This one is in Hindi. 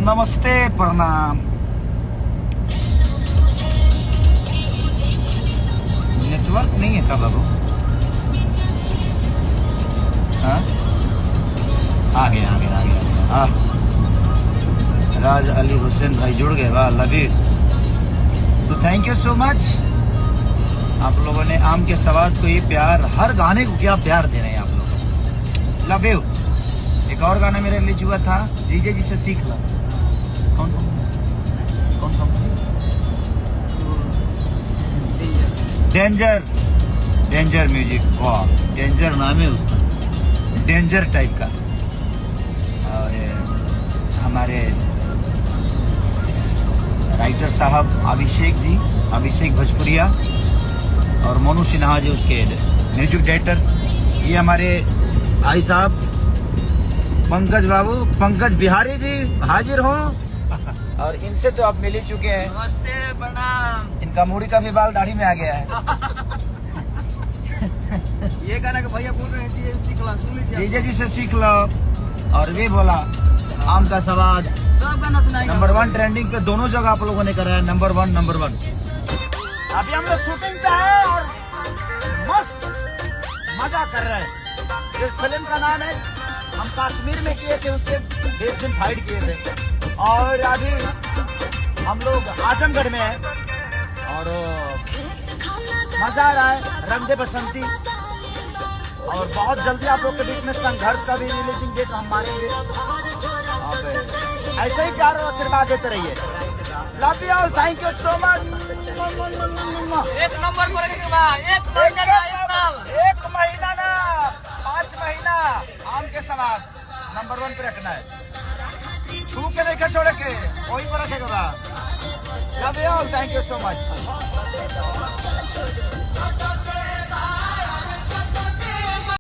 नमस्ते प्रणाम। नेटवर्क नहीं है क्या बाबू? हाँ आ गया आ गया आ गया। हाँ राज अली हुसैन भाई जुड़ गए, वाह लव यू। तो थैंक यू सो मच। आप लोगों ने आम के सवाद को ये प्यार, हर गाने को क्या प्यार दे रहे हैं आप लोग, लव यू। एक और गाना मेरे रिलीज हुआ था, जीजे जी से सीख लो। कौन कौन? डेंजर, डेंजर म्यूजिक, वाह डेंजर नाम है उसका, डेंजर टाइप का। और हमारे राइटर साहब अभिषेक जी, अभिषेक भोजपुरिया, और मोनू सिन्हा जी उसके म्यूजिक डायरेक्टर। ये हमारे भाई साहब पंकज बाबू, पंकज बिहारी जी हाजिर हो। और इनसे तो आप मिल ही चुके हैं। नमस्ते प्रणाम। इनका मुड़ी का भी बाल दाढ़ी में आ गया है। ये गाना के भैया बोल रहे हैं कि सीख लो, सुन लीजिए। डीजे जी से सीख लो। और वे बोला आम का सवाद सब गाना सुनाएगा। नंबर 1 ट्रेंडिंग पे दोनों जगह आप लोगों ने कराया, नंबर 1 नंबर 1। अभी हम लोग शूटिंग पे है और मस्त मजा कर रहे हैं। इस फिल्म का नाम है, हम कश्मीर में किए थे, उसके 20 दिन फाइट किए थे। और अभी हम लोग आजमगढ़ में हैं और मजा आ रहा है, रंग दे बसंती। और बहुत जल्दी आप लोग के बीच में संघर्ष का भी रिलीजिंग डेट हम मारेंगे। ऐसे ही प्यार और आशीर्वाद देते रहिए। Love you all, thank you so much. एक नंबर पर एक महीना ना एक साल, एक महीना ना 5 महीना आम के सवाद नंबर 1 पे रखना है। छू के नहीं छोड़े के, वही पर रखेगा। Love you all, thank you so much.